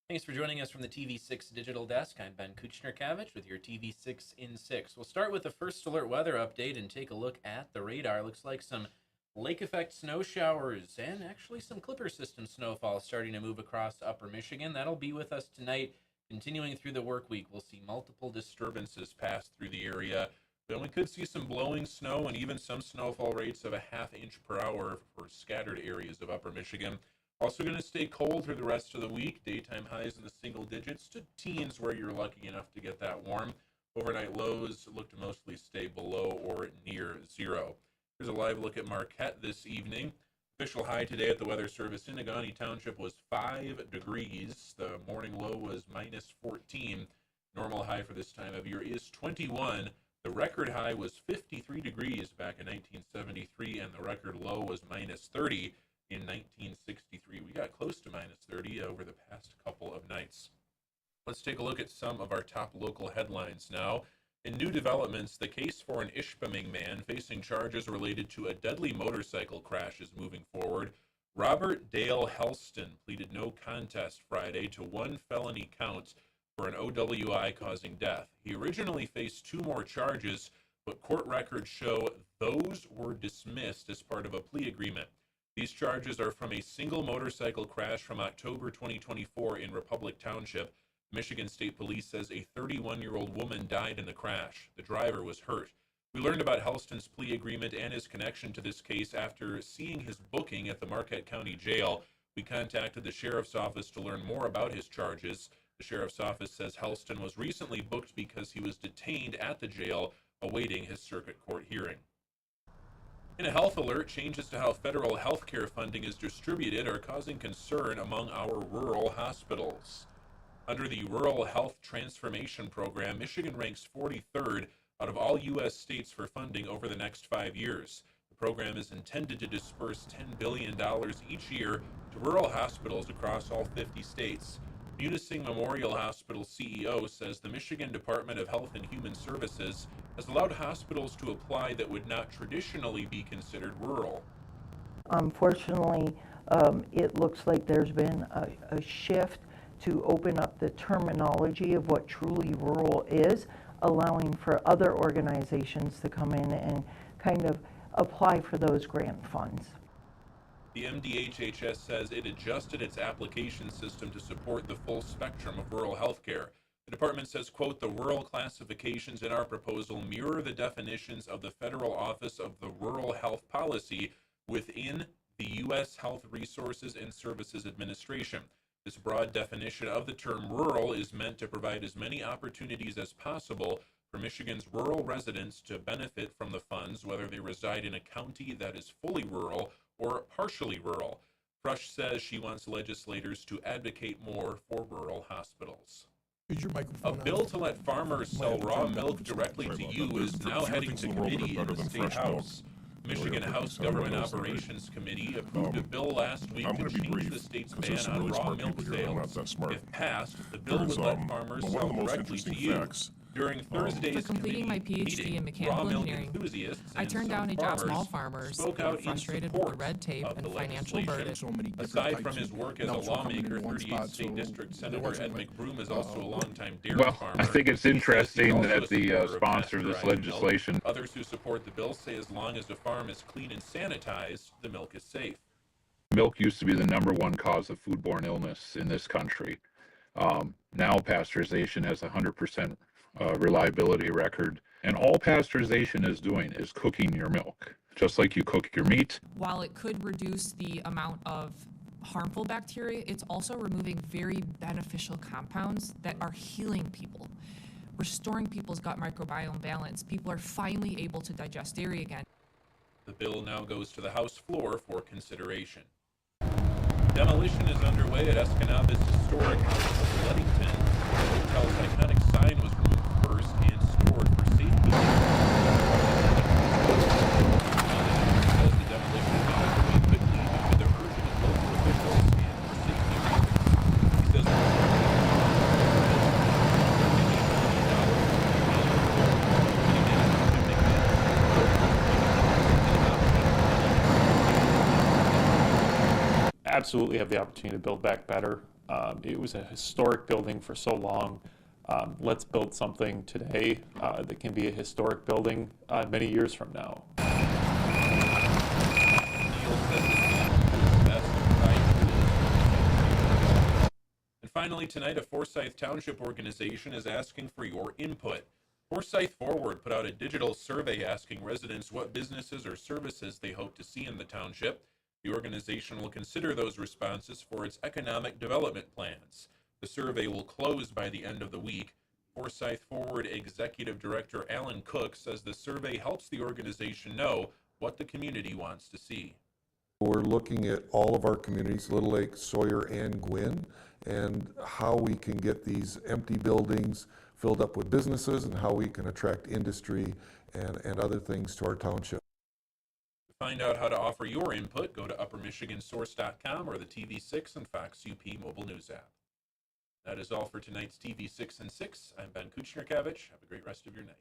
Thanks for joining us from the TV6 Digital Desk. I'm Ben Kuchner-Kavich with your TV6 in 6. We'll start with the first alert weather update and take a look at the radar. Looks like some lake effect snow showers and actually some clipper system snowfall starting to move across upper Michigan. That'll be with us tonight. Continuing through the work week, we'll see multiple disturbances pass through the area. Then we could see some blowing snow and even some snowfall rates of a ½ inch per hour for scattered areas of upper Michigan. Also going to stay cold through the rest of the week. Daytime highs in the single digits to teens where you're lucky enough to get that warm. Overnight lows look to mostly stay below or near zero. Here's a live look at Marquette this evening. Official high today at the Weather Service in Negaunee Township was 5 degrees. The morning low was -14. Normal high for this time of year is 21. The record high was 53 degrees back in 1973, and the record low was -30. In 1963. We got close to -30 over the past couple of nights. Let's take a look at some of our top local headlines now. In new developments, the case for an Ishpeming man facing charges related to a deadly motorcycle crash is moving forward. Robert Dale Helston pleaded no contest Friday to 1 felony count for an OWI causing death. He originally faced 2 more charges, but court records show those were dismissed as part of a plea agreement. These charges are from a single motorcycle crash from October 2024 in Republic Township. Michigan State Police says a 31-year-old woman died in the crash. The driver was hurt. We learned about Helston's plea agreement and his connection to this case after seeing his booking at the Marquette County Jail. We contacted the sheriff's office to learn more about his charges. The sheriff's office says Helston was recently booked because he was detained at the jail awaiting his circuit court hearing. In a health alert, changes to how federal health care funding is distributed are causing concern among our rural hospitals. Under the Rural Health Transformation Program, Michigan ranks 43rd out of all U.S. states for funding over the next 5 years. The program is intended to disperse $10 billion each year to rural hospitals across all 50 states. Munising Memorial Hospital CEO says the Michigan Department of Health and Human Services has allowed hospitals to apply that would not traditionally be considered rural. Unfortunately, it looks like there's been a shift to open up the terminology of what truly rural is, allowing for other organizations to come in and kind of apply for those grant funds. The MDHHS says it adjusted its application system to support the full spectrum of rural health care. The department says, quote, the rural classifications in our proposal mirror the definitions of the Federal Office of the Rural Health Policy within the U.S. Health Resources and Services Administration. This broad definition of the term rural is meant to provide as many opportunities as possible for Michigan's rural residents to benefit from the funds, whether they reside in a county that is fully rural or partially rural. Frush says she wants legislators to advocate more for rural hospitals. A bill to let farmers sell raw milk directly to you is now heading to committee in the State House. Michigan House Government Operations Committee approved a bill last week to change the state's ban on raw milk sales. If passed, the bill would let farmers sell directly to you. During Thursday's For completing my PhD in mechanical engineering, I turned down a job small farmers who were frustrated with the red tape and financial burden. Aside from his work as a lawmaker, 38th State District Senator Ed McBroom is also a longtime dairy farmer. I think it's interesting that the sponsor of this legislation. Others who support the bill say as long as the farm is clean and sanitized, the milk is safe. Milk used to be the #1 cause of foodborne illness in this country. Now pasteurization has 100% reliability record, and all pasteurization is doing is cooking your milk, just like you cook your meat. While it could reduce the amount of harmful bacteria, it's also removing very beneficial compounds that are healing people, restoring people's gut microbiome balance. People are finally able to digest dairy again. The bill now goes to the House floor for consideration. Demolition is underway at Escanava's historic house of Ludington. The hotel's iconic sign was removed first and stored for safety. Says the demolition is underway quickly due to the urging of local officials and for safety reasons. He says absolutely have the opportunity to build back better. It was a historic building for so long. Let's build something today that can be a historic building many years from now. And finally tonight, a Forsyth Township organization is asking for your input. Forsyth Forward put out a digital survey asking residents what businesses or services they hope to see in the township. The organization will consider those responses for its economic development plans. The survey will close by the end of the week. Forsyth Forward Executive Director Alan Cook says the survey helps the organization know what the community wants to see. We're looking at all of our communities, Little Lake, Sawyer, and Gwynn, and how we can get these empty buildings filled up with businesses and how we can attract industry and other things to our township. To find out how to offer your input, go to uppermichigansource.com or the TV6 and Fox UP mobile news app. That is all for tonight's TV6 and 6. I'm Ben Kuchnierkevich. Have a great rest of your night.